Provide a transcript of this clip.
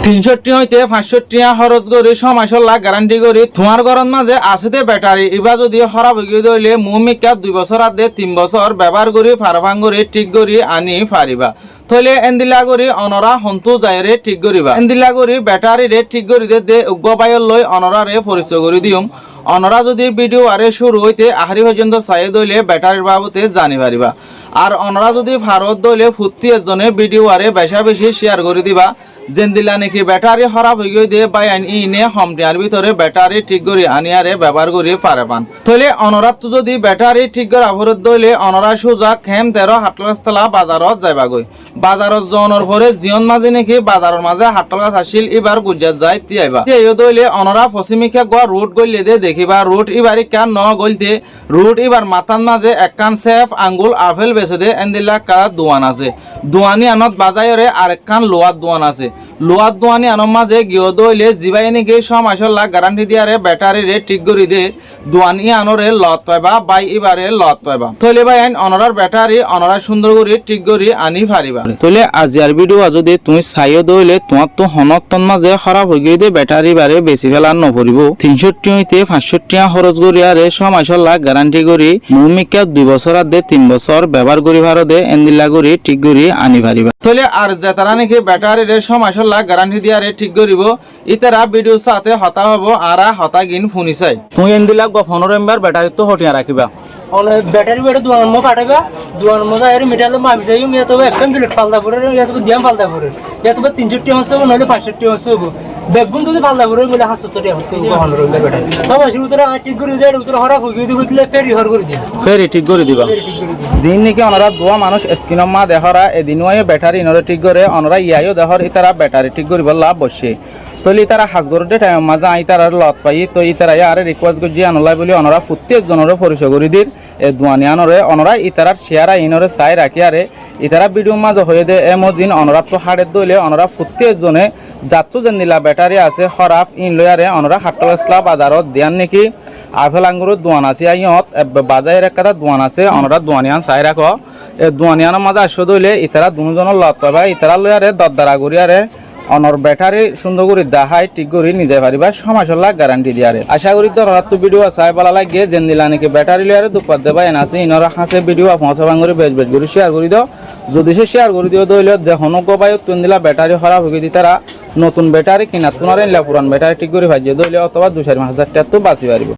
360 হইতে 500 টিয়া খরচ করি সমাইশল্লা গ্যারান্টি করি তোমার ঘরের মাঝে আছে ব্যাটারি এবার যদি খারাপ হয়ে দইলে মুমিকা 2 বছর আদে 3 বছর ব্যবহার করি ফারফাং করি ঠিক করি আনি ফারিবা থইলে এন্দিলা করি অনরা হন্তু যায়রে ঠিক করিবা এন্দিলা করি ব্যাটারি রে ঠিক করি দে উগ্রবায়ল লই অনরা রে পরিচয় করি দিম অনরা যদি ভিডিও আরে শুরু হইতে আহারি পর্যন্ত চাই দইলে ব্যাটারির বাবতে জানি পারিবা আর অনরা যদি ভারত দইলে ফুর্তি এজনে ভিডিও আরে বেশা বেশি শেয়ার করে দিবা যেন দিলা নাকি ব্যাটারি খারাপ হয়ে গিয়ে দিয়ে বাই আনি ইনে হমটিয়ার ভিতরে ব্যাটারি ঠিক করে আনিয়ারে ব্যবহার করে পারে পান তাহলে অনরাত যদি ব্যাটারি ঠিক করে আভরত দইলে অনরা সোজা খেম 13 হাটলাস্তলা বাজারত যাইবা গই বাজারত জনের পরে জিয়ন মাঝে নাকি বাজারের মাঝে হাটলাস আসিল এবার গুজরাট যাই তিয়াইবা এই দইলে অনরা পশ্চিমিকা গোয়া রুট গইলে দে দেখিবা রুট এবারে কান ন গইলতে রুট এবার মাথার মাঝে একখান সেফ আঙ্গুল আপেল বেছে দে এন্দিলা কারা দোয়ান আছে দোয়ানি আনত বাজারে আর একখান লোয়ার দোয়ান আছে লোয়ার দোয়ানি আনম মাঝে গিয়ে দইলে জিবাই নাকি সমাইশল্লা গ্যারান্টি দিয়ারে ব্যাটারি রে ঠিক করি দে দোয়ানি আনরে লত পাইবা বাই এবারে লত পাইবা থইলে ভাই অনরার ব্যাটারি অনরা সুন্দর করে ঠিক করি আনি ফারিবা থইলে আজিয়ার ভিডিও যদি তুমি চাইও দইলে তোমার তো হনতন মাঝে খারাপ হয়ে গিয়ে দে ব্যাটারি বারে বেশি ফেলার নপরিব 360 হইতে 500 টিয়া খরচ করি আরে সমাইশল্লা গ্যারান্টি করি মুমিকা 2 বছর আদে 3 বছর ব্যবহার করি ভারতে এন্দিলা করি ঠিক করি আনি ফারিবা থইলে আর যে তারা নাকি ব্যাটারি রে সমাইশল্লা গ্যারান্টি দিয়ারে ঠিক করিব ইতারা ভিডিও সাথে হতা হব আরা হতা গিন ফুনি চাই তুই এন্দিলা গ 15 এমবার ব্যাটারি তো হটিয়া রাখিবা অনে ব্যাটারি বেটা দুয়ান মো কাটাইবা দুয়ান মো যাইরে মিটালে মাবি যাই মিয়া তো একদম প্লেট পাল্টা পড়ে ইয়া তো দিয়াম পাল্টা পড়ে ইয়া তো 360 হচ্ছে নলে 560 হচ্ছে বেগুন যদি পাল্টা পড়ে বলে 70 হচ্ছে গহন রইবে ব্যাটারি সব আসি উতরা ঠিক করে দেড় উতরা হরা ফুগি দি কইলে ফেরি হর করে দি ফেরি ঠিক করে দিবা জিন নাকি অনরা দুয়া মানুষ স্ক্রিন মা দেহরা এদিনওয়ে ব্যাটারি নরে ঠিক করে অনরা ইয়াইও দেহর ইতারা ব্যাটারি ঠিক করিব লাভ বসে তলি তারা হাজগরতে টাইম মাঝে আই তারা লত পাই তো ইতারা আরে রিকোয়েস্ট করছি আনলাই বলি অনরা প্রত্যেক জনের পরিচয় করে দির এ দুয়ানি আনরে অনরা ইতারার শেয়ারা ইনরে চাই রাখি আরে ইতারা ভিডিও মাঝে হয়ে দে এমজিন অনরা তো হাড়ের দইলে অনরা প্রত্যেক জনে যাত্রু যেন নিলা ব্যাটারি আছে খরাপ ইন লয়ারে অনরা হাটলাসলা বাজারত দিয়ান নাকি আপেল আঙ্গুরের দোয়ান আছে আইয়ত বাজারের একটা দোয়ান আছে অনরা দোয়ানিয়ান চাই রাখো এ দোয়ানিয়ানের মাঝে আসো দইলে ইতারা দুজনের লত পাবা ইতারা লয়ারে দরদারা করিয়ারে অনর ব্যাটারি সুন্দর করে দেখাই ঠিক করে নিজে পারিবা সমাইশল্লা গ্যারান্টি দিয়ারে আশা করি তো রাত ভিডিও চাই বলা লাগে যেন দিলা নাকি ব্যাটারি লিয়ারে দুপাত দেবা এন আছে ইনরা হাসে ভিডিও পৌঁছা ভাঙরে বেজ বেজ করে শেয়ার করে দাও যদি সে শেয়ার করে দিও দইলে দেখনো গোবাই তুন দিলা ব্যাটারি খারাপ হয়ে দি তারা নতুন ব্যাটারি কিনা তোনারে পুরান ব্যাটারি ঠিক করে ভাজিয়ে দইলে অথবা 2-4 হাজার টাকা তো বাঁচি পারিব।